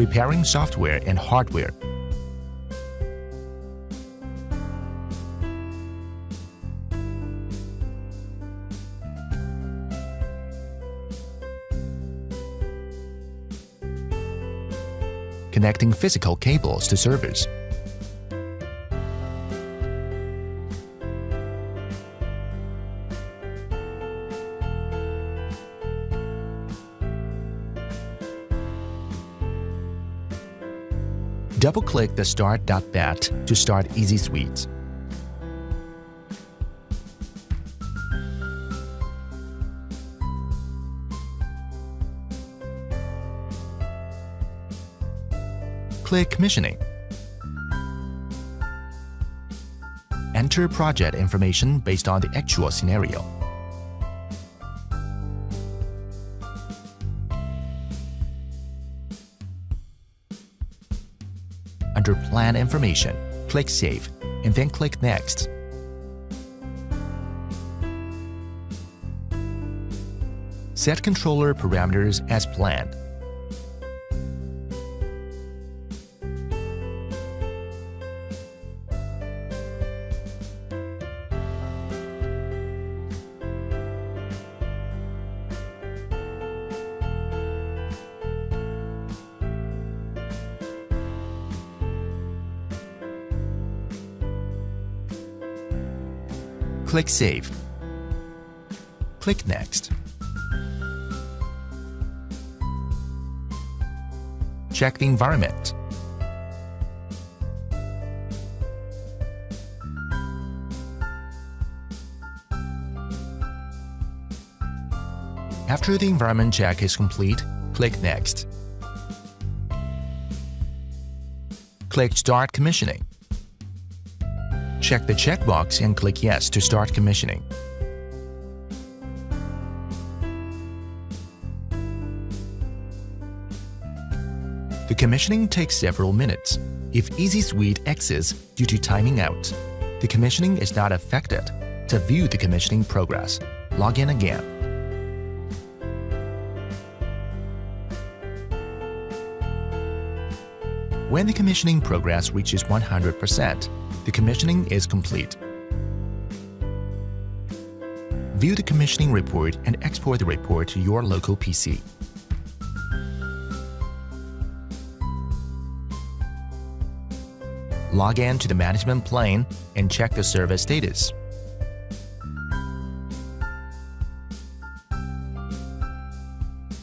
Preparing software and hardware. Connecting physical cables to servers. Double-click the Start.bat to start Easy Suite. Click Commissioning. Enter project information based on the actual scenario. Under Plan Information, click Save, and then click Next. Set controller parameters as planned. Click Save. Click Next. Check the environment. After the environment check is complete, click Next. Click Start Commissioning. Check the checkbox and click Yes to start commissioning. The commissioning takes several minutes. If Easy Suite exits due to timing out, the commissioning is not affected. To view the commissioning progress, log in again. When the commissioning progress reaches 100%, the commissioning is complete. View the commissioning report and export the report to your local PC. Log in to the management plane and check the service status.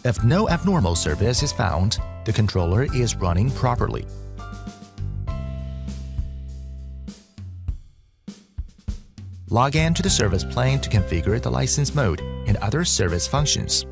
If no abnormal service is found, the controller is running properly. Log in to the service plane to configure the license mode and other service functions.